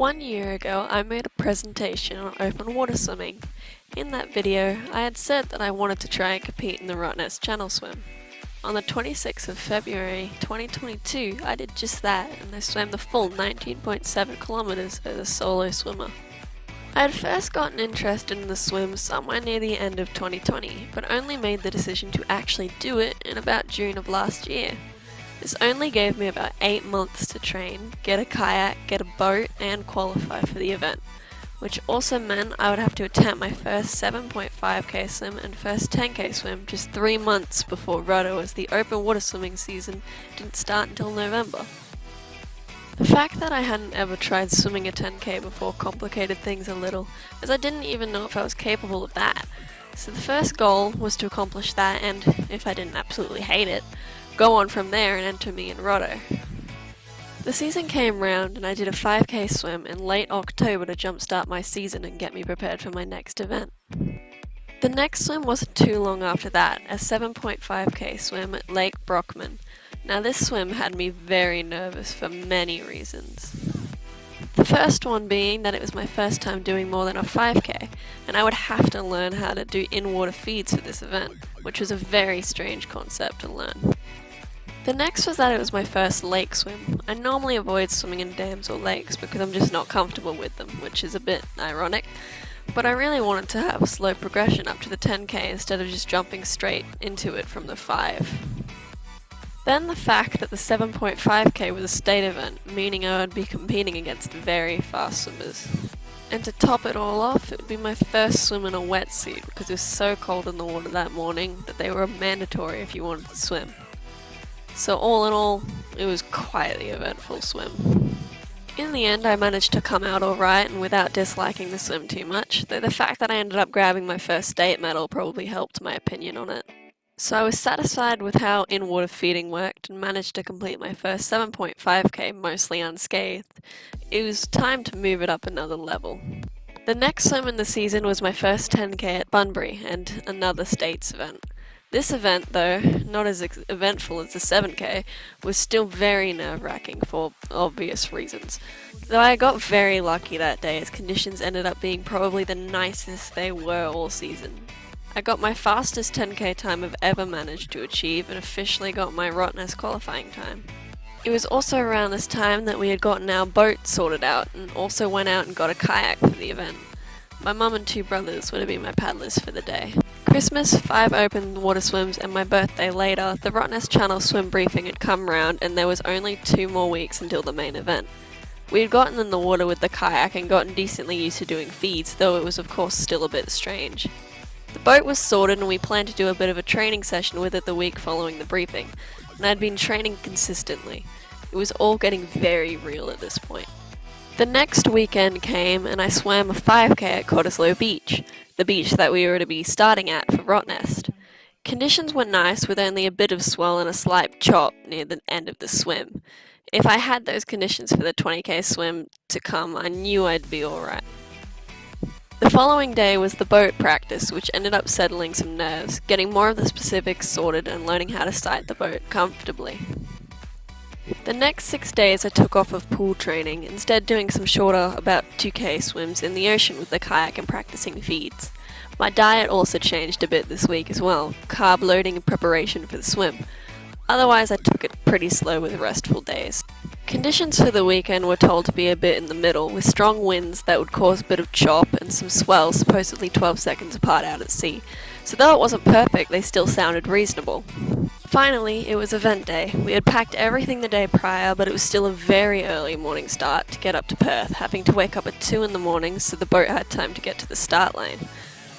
1 year ago, I made a presentation on open water swimming. In that video, I had said that I wanted to try and compete in the Rottnest channel swim. On the 26th of February 2022, I did just that, and I swam the full 19.7 kilometers as a solo swimmer. I had first gotten interested in the swim somewhere near the end of 2020, but only made the decision to actually do it in about June of last year. This only gave me about 8 months to train, get a kayak, get a boat, and qualify for the event, which also meant I would have to attempt my first 7.5k swim and first 10k swim just 3 months before Rottnest, as the open water swimming season didn't start until November. The fact that I hadn't ever tried swimming a 10k before complicated things a little, as I didn't even know if I was capable of that. So the first goal was to accomplish that and, if I didn't absolutely hate it, go on from there and enter me in Rottnest. The season came round and I did a 5k swim in late October to jumpstart my season and get me prepared for my next event. The next swim wasn't too long after that, a 7.5k swim at Lake Brockman. Now this swim had me very nervous for many reasons. The first one being that it was my first time doing more than a 5k, and I would have to learn how to do in-water feeds for this event, which was a very strange concept to learn. The next was that it was my first lake swim. I normally avoid swimming in dams or lakes because I'm just not comfortable with them, which is a bit ironic, but I really wanted to have a slow progression up to the 10k instead of just jumping straight into it from the 5. Then the fact that the 7.5k was a state event, meaning I would be competing against very fast swimmers. And to top it all off, it would be my first swim in a wetsuit because it was so cold in the water that morning that they were mandatory if you wanted to swim. So all in all, it was quite the eventful swim. In the end, I managed to come out alright and without disliking the swim too much, though the fact that I ended up grabbing my first state medal probably helped my opinion on it. So I was satisfied with how in-water feeding worked and managed to complete my first 7.5k mostly unscathed. It was time to move it up another level. The next swim in the season was my first 10k at Bunbury and another states event. This event, though, not as eventful as the 7k, was still very nerve-wracking for obvious reasons. Though I got very lucky that day as conditions ended up being probably the nicest they were all season. I got my fastest 10k time I've ever managed to achieve and officially got my Rottnest qualifying time. It was also around this time that we had gotten our boat sorted out and also went out and got a kayak for the event. My mum and 2 brothers would have been my paddlers for the day. Christmas, 5 open water swims, and my birthday later, the Rottnest Channel swim briefing had come round and there was only 2 more weeks until the main event. We had gotten in the water with the kayak and gotten decently used to doing feeds, though it was of course still a bit strange. The boat was sorted and we planned to do a bit of a training session with it the week following the briefing, and I'd been training consistently. It was all getting very real at this point. The next weekend came and I swam a 5k at Cottesloe Beach, the beach that we were to be starting at for Rottnest. Conditions were nice with only a bit of swell and a slight chop near the end of the swim. If I had those conditions for the 20k swim to come, I knew I'd be alright. The following day was the boat practice, which ended up settling some nerves, getting more of the specifics sorted and learning how to sight the boat comfortably. The next 6 days I took off of pool training, instead doing some shorter, about 2k swims in the ocean with the kayak and practicing feeds. My diet also changed a bit this week as well, carb loading in preparation for the swim. Otherwise I took it pretty slow with restful days. Conditions for the weekend were told to be a bit in the middle, with strong winds that would cause a bit of chop and some swells supposedly 12 seconds apart out at sea. So though it wasn't perfect, they still sounded reasonable. Finally, it was event day. We had packed everything the day prior, but it was still a very early morning start to get up to Perth, having to wake up at 2 in the morning so the boat had time to get to the start line.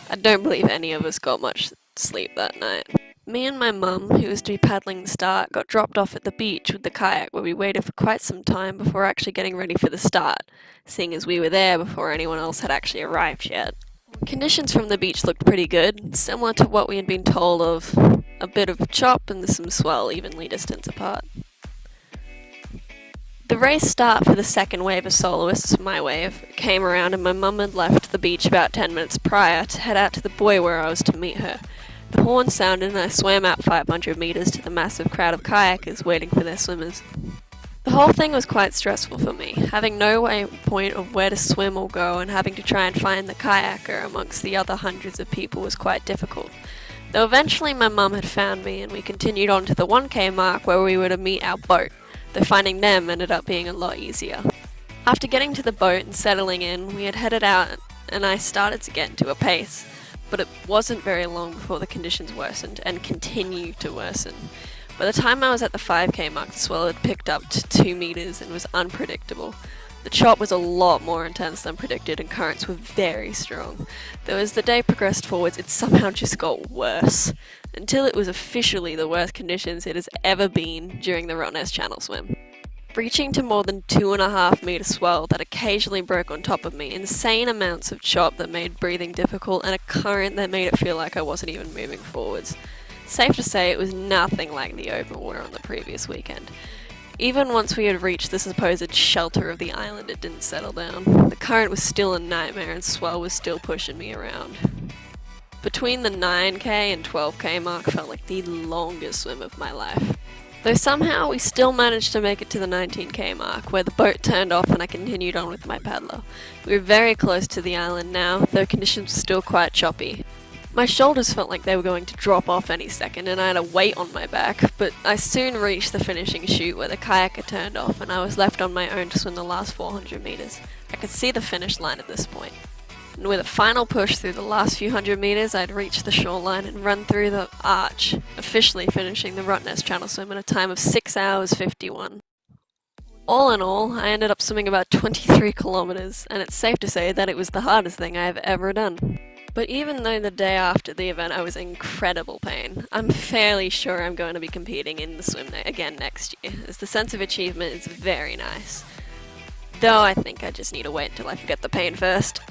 I don't believe any of us got much sleep that night. Me and my mum, who was to be paddling the start, got dropped off at the beach with the kayak where we waited for quite some time before actually getting ready for the start, seeing as we were there before anyone else had actually arrived yet. Conditions from the beach looked pretty good, similar to what we had been told of a bit of chop and some swell evenly distance apart. The race start for the second wave of soloists, my wave, came around and my mum had left the beach about 10 minutes prior to head out to the buoy where I was to meet her. The horn sounded and I swam out 500 meters to the massive crowd of kayakers waiting for their swimmers. The whole thing was quite stressful for me, having no point of where to swim or go, and having to try and find the kayaker amongst the other hundreds of people was quite difficult. Though eventually my mum had found me and we continued on to the 1K mark where we were to meet our boat, though finding them ended up being a lot easier. After getting to the boat and settling in, we had headed out and I started to get into a pace, but it wasn't very long before the conditions worsened and continued to worsen. By the time I was at the 5K mark, the swell had picked up to 2 meters and was unpredictable. The chop was a lot more intense than predicted and currents were very strong. Though as the day progressed forwards, it somehow just got worse, until it was officially the worst conditions it has ever been during the Rottnest channel swim. Reaching to more than 2.5 meter swell that occasionally broke on top of me, insane amounts of chop that made breathing difficult, and a current that made it feel like I wasn't even moving forwards. Safe to say it was nothing like the open water on the previous weekend. Even once we had reached the supposed shelter of the island, it didn't settle down. The current was still a nightmare and swell was still pushing me around. Between the 9K and 12K mark felt like the longest swim of my life. Though somehow we still managed to make it to the 19K mark, where the boat turned off and I continued on with my paddler. We were very close to the island now, though conditions were still quite choppy. My shoulders felt like they were going to drop off any second and I had a weight on my back, but I soon reached the finishing chute where the kayaker turned off and I was left on my own to swim the last 400 meters. I could see the finish line at this point. And with a final push through the last few hundred meters, I'd reached the shoreline and run through the arch, officially finishing the Rottnest channel swim in a time of 6 hours 51. All in all, I ended up swimming about 23 kilometers, and it's safe to say that it was the hardest thing I have ever done. But even though the day after the event I was in incredible pain, I'm fairly sure I'm going to be competing in the swim again next year, as the sense of achievement is very nice. Though I think I just need to wait until I forget the pain first.